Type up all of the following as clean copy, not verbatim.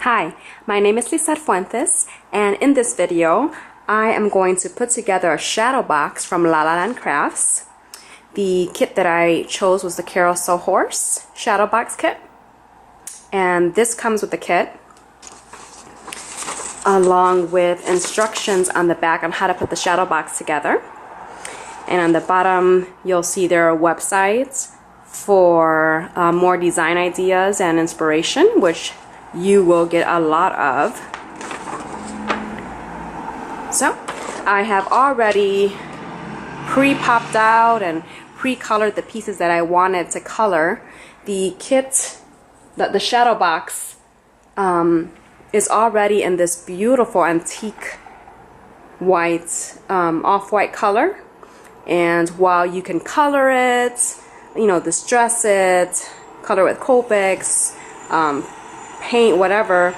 Hi, my name is Lisa Fuentes, and in this video I am going to put together a shadow box from La La Land Crafts. The kit that I chose was the Carousel Horse shadow box kit, and this comes with the kit along with instructions on the back on how to put the shadow box together. And on the bottom you'll see there are websites for more design ideas and inspiration, which you will get a lot of. So I have already pre-popped out and pre-colored the pieces that I wanted to color. The kit, the shadow box, is already in this beautiful antique white, off-white color. And while you can color it, you know, distress it, color with Copics, paint, whatever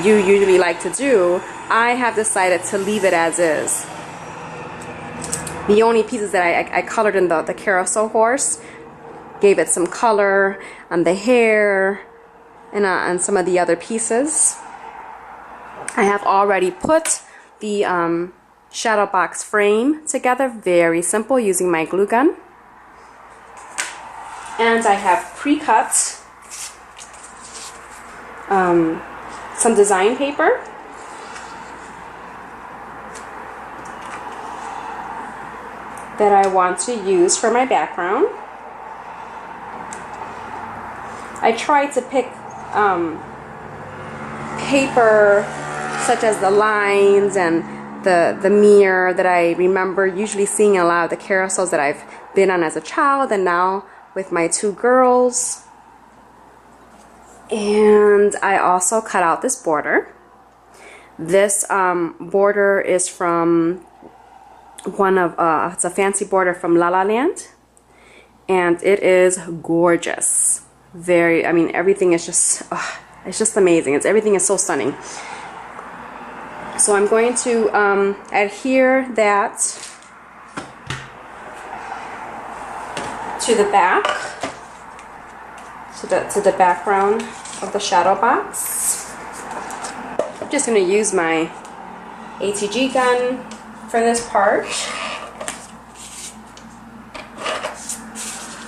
you usually like to do, I have decided to leave it as is. The only pieces that I colored in the Carousel Horse, gave it some color on the hair and some of the other pieces. I have already put the shadow box frame together, very simple, using my glue gun. And I have pre-cut some design paper. That I want to use for my background. I tried to pick paper such as the lines and the mirror that I remember usually seeing in a lot of the carousels that I've been on as a child and now with my two girls. And I also cut out this border. This border is from it's a fancy border from La La Land, and it is gorgeous. I mean, everything is just, it's just amazing. Everything is so stunning. So I'm going to adhere that to the back, to the background of the shadow box. I'm just going to use my ATG gun for this part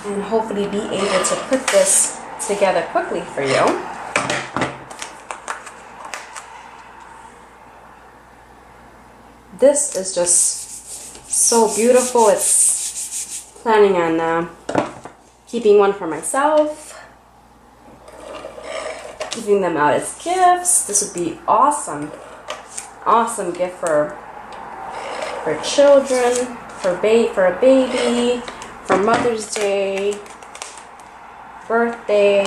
and hopefully be able to put this together quickly for you. This is just so beautiful. It's planning on keeping one for myself, giving them out as gifts. This would be awesome gift for children, for a baby, for Mother's Day, birthday.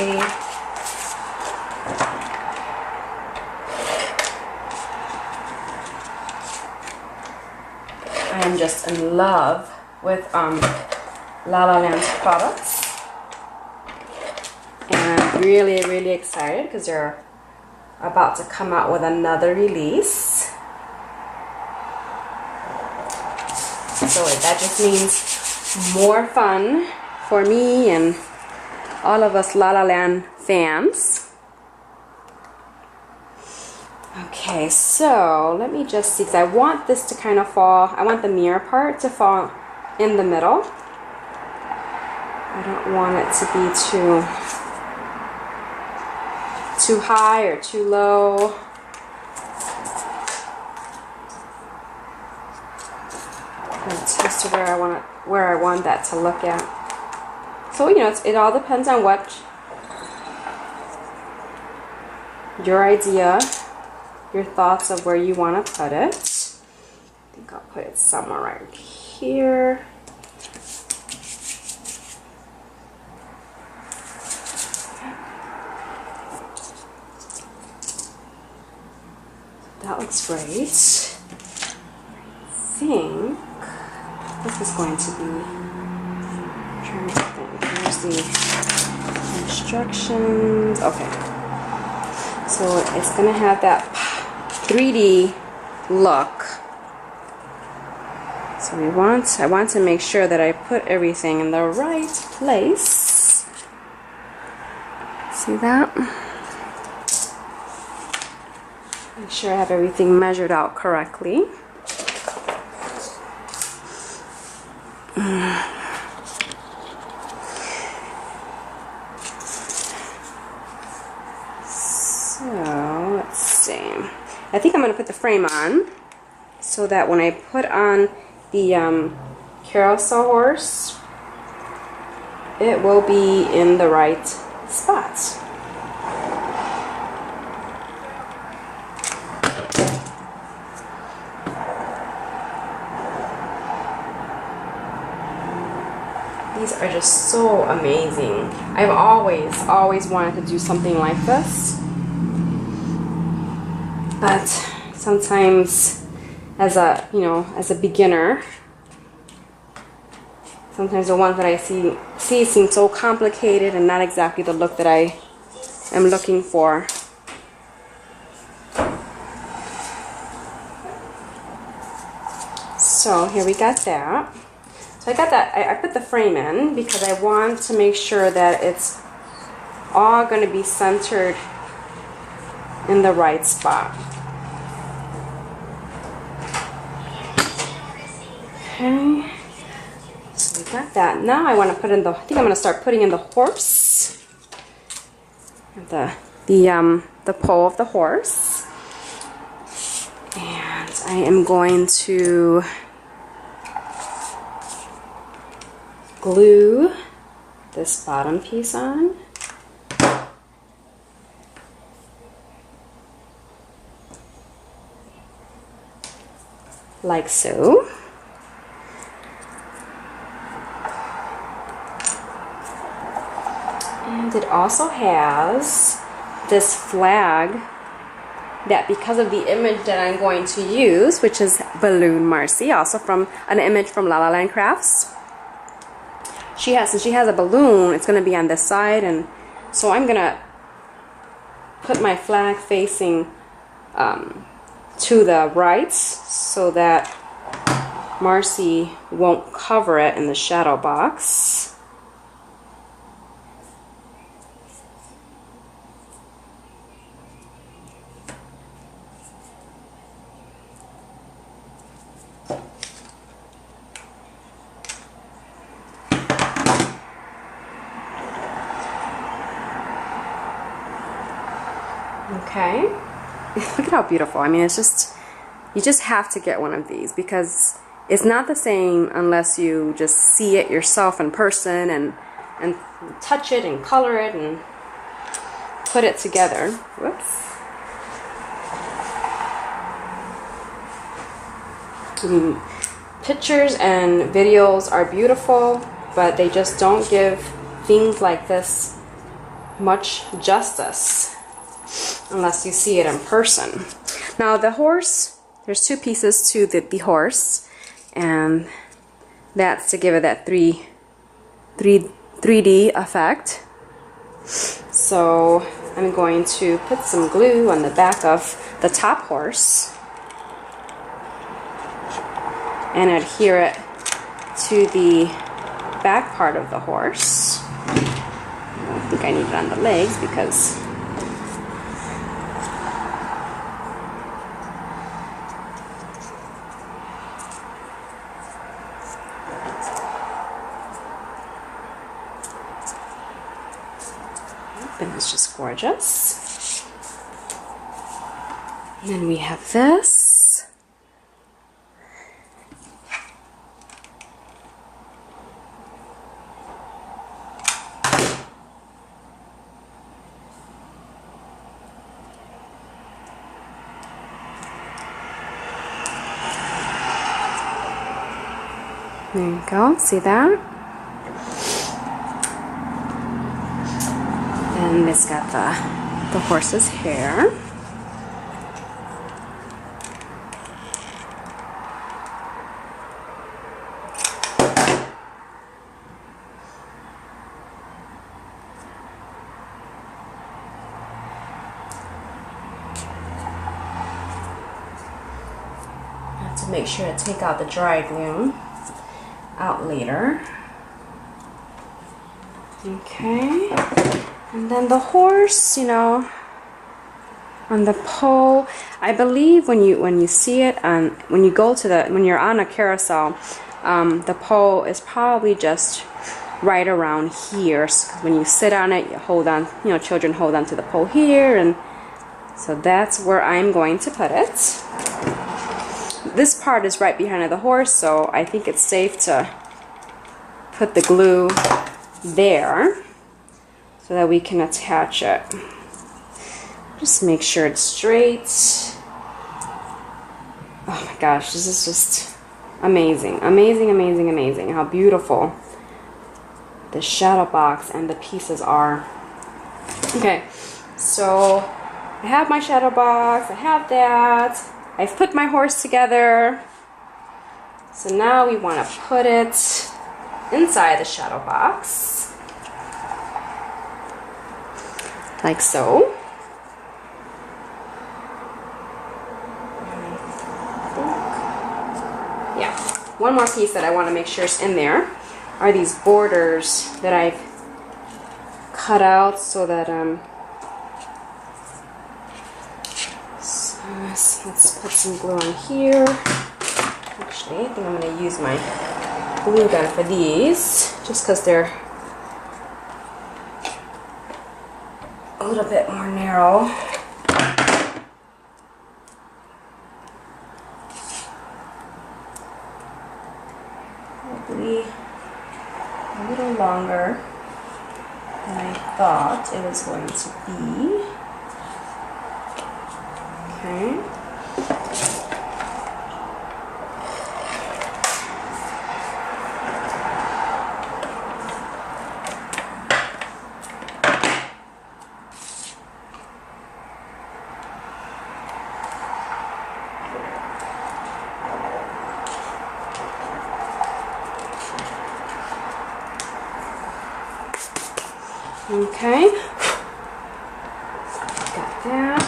I am just in love with La La Land's products, and I'm really excited because they're about to come out with another release. So that just means more fun for me and all of us La La Land fans. Okay, so let me just see, because I want this to kind of fall, I want the mirror part to fall in the middle. I don't want it to be too high or too low. As to where I want that to look at. So, you know, it all depends on what your idea, your thoughts of where you want to put it. I think I'll put it somewhere right here. That looks great. I think this is going to be, I'm trying to think, here's the instructions. Okay, so it's going to have that 3D look. So I want to make sure that I put everything in the right place. See that? Make sure I have everything measured out correctly. So let's see. I think I'm going to put the frame on so that when I put on the carousel horse, it will be in the right spots. These are just so amazing. I've always wanted to do something like this. But sometimes as a beginner, sometimes the ones that I see seem so complicated and not exactly the look that I am looking for. So here we got that. So I got that, I put the frame in because I want to make sure that it's all going to be centered in the right spot. Okay, so we got that. Now I want to put in the, I think I'm going to start putting in the horse, the pole of the horse, and I am going to glue this bottom piece on. Like so. And it also has this flag that, because of the image that I'm going to use, which is Balloon Marcy, also from an image from La La Land Crafts. Since she has a balloon, it's going to be on this side, and so I'm going to put my flag facing to the right so that Marcy won't cover it in the shadow box. Okay, look at how beautiful. I mean, it's just, you just have to get one of these because it's not the same unless you just see it yourself in person and touch it and color it and put it together. Whoops. Pictures and videos are beautiful, but they just don't give things like this much justice unless you see it in person. Now the horse, there's two pieces to the horse, and that's to give it that 3D effect. So I'm going to put some glue on the back of the top horse and adhere it to the back part of the horse. I think I need it on the legs because and it's just gorgeous. And then we have this. There you go, see that? And it's got the horse's hair. I have to make sure to take out the dry glue out later. Okay. And then the horse, you know, on the pole. I believe when you see it on when you go to when you're on a carousel, the pole is probably just right around here. So when you sit on it, you hold on. You know, children hold on to the pole here, and so that's where I'm going to put it. This part is right behind the horse, so I think it's safe to put the glue there so that we can attach it. Just make sure it's straight. Oh my gosh, this is just amazing. Amazing, amazing, amazing. How beautiful the shadow box and the pieces are. Okay, so I have my shadow box, I have that. I've put my horse together. So now we want to put it inside the shadow box. Like so. Yeah, one more piece that I want to make sure is in there are these borders that I've cut out so that so let's put some glue on here. Actually, I think I'm going to use my glue gun for these just because they're a little bit more narrow. Probably a little longer than I thought it was going to be. Okay. Okay, got that.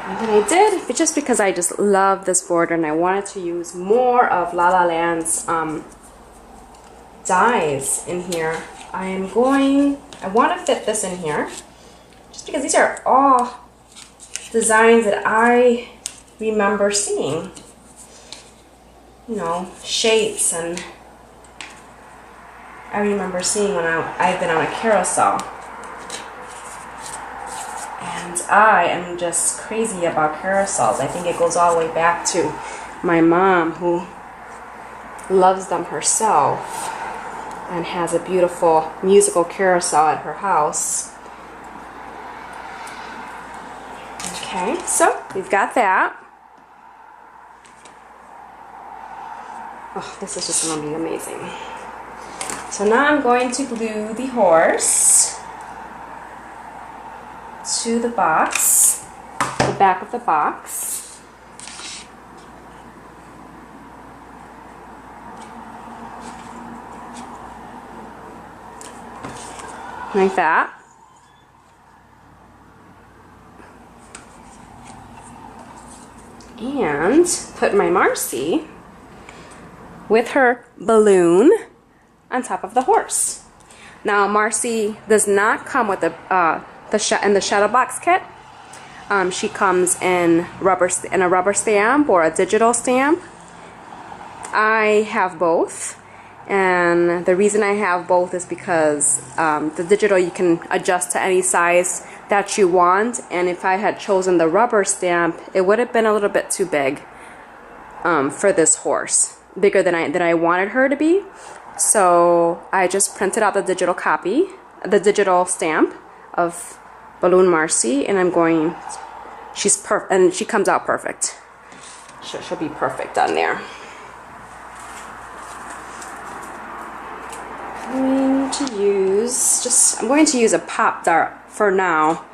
And then I did, but just because I just love this border and I wanted to use more of La La Land's dies in here, I want to fit this in here, just because these are all designs that I remember seeing. You know, shapes and I remember seeing when I've been on a carousel. And I am just crazy about carousels. I think it goes all the way back to my mom, who loves them herself and has a beautiful musical carousel at her house. Okay, so we've got that. Oh, this is just going to be amazing. So now I'm going to glue the horse to the box, the back of the box. Like that. And put my Marcy with her balloon on top of the horse. Now Marcy does not come with the shadow box kit. She comes in a rubber stamp or a digital stamp. I have both, and the reason I have both is because the digital you can adjust to any size that you want, and if I had chosen the rubber stamp, it would have been a little bit too big for this horse, bigger than I wanted her to be. So I just printed out the digital copy, the digital stamp of Balloon Marcy, and she's perfect, and she comes out perfect. She'll be perfect on there. I'm going to use a pop dart for now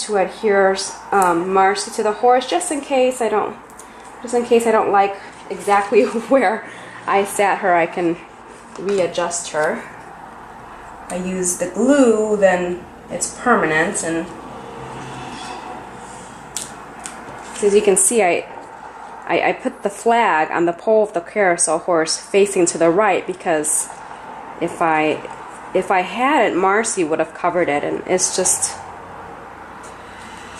to adhere Marcy to the horse, just in case I don't like exactly where I sat her. I can readjust her. I use the glue, then it's permanent, and so as you can see, I put the flag on the pole of the carousel horse facing to the right, because if I had it, Marcy would have covered it, and it's just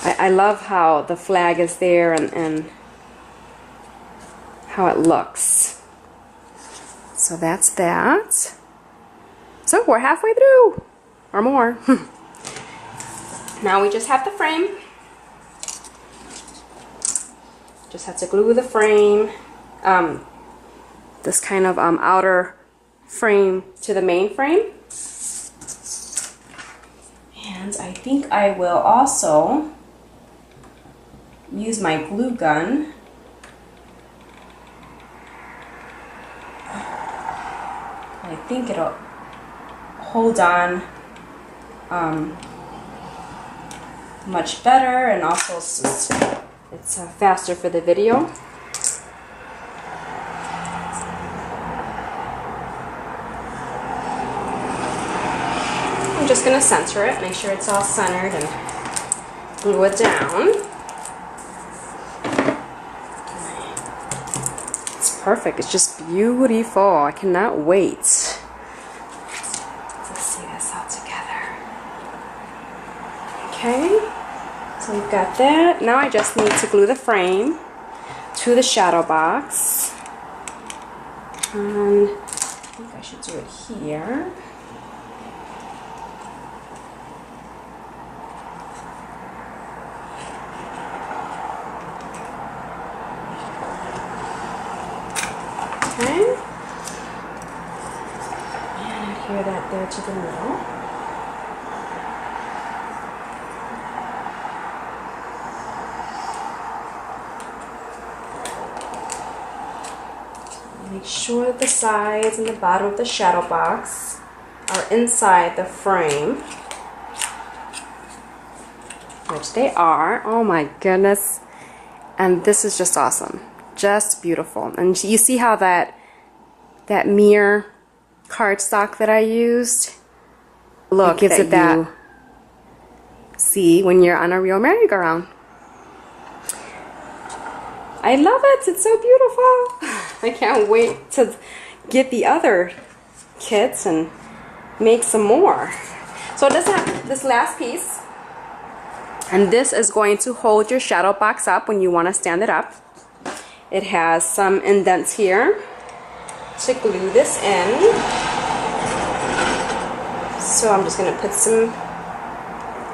I love how the flag is there and how it looks. So that's that. So we're halfway through, or more. Now we just have the frame. Just have to glue the frame, this kind of outer frame to the main frame. And I think I will also use my glue gun I think it'll hold on much better, and also it's faster for the video. I'm just going to center it, make sure it's all centered, and glue it down. It's perfect. It's just beautiful. I cannot wait to see this all together. Okay, so we've got that. Now I just need to glue the frame to the shadow box. And I think I should do it here. Okay, and adhere that there to the middle. Make sure that the sides and the bottom of the shadow box are inside the frame, which they are. Oh my goodness. And this is just awesome. Just beautiful. And you see how that mirror cardstock that I used, look, gives it that see when you're on a real merry-go-round. I love it. It's so beautiful. I can't wait to get the other kits and make some more. So it does have this last piece, and this is going to hold your shadow box up when you want to stand it up. It has some indents here to glue this in. So I'm just going to put some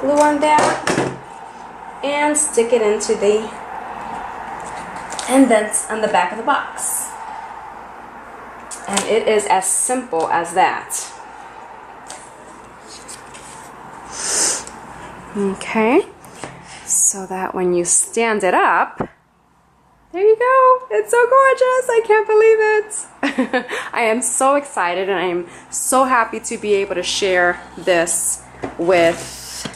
glue on that and stick it into the indents on the back of the box. And it is as simple as that. Okay, so that when you stand it up, there you go. It's so gorgeous. I can't believe it. I am so excited, and I am so happy to be able to share this with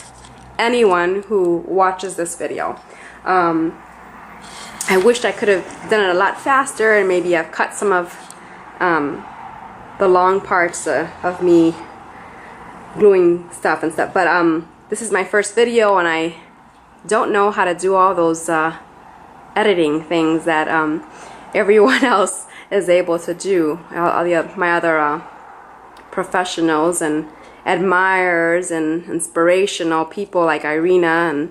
anyone who watches this video. I wished I could have done it a lot faster, and maybe I've cut some of the long parts of me gluing stuff and stuff. But this is my first video, and I don't know how to do all those editing things that everyone else is able to do. My other professionals and admirers and inspirational people like Irina.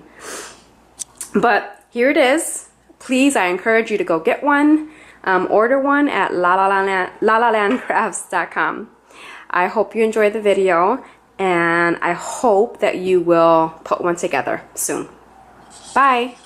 But here it is. Please, I encourage you to go get one. Order one at lalalandcrafts.com. I hope you enjoyed the video, and I hope that you will put one together soon. Bye.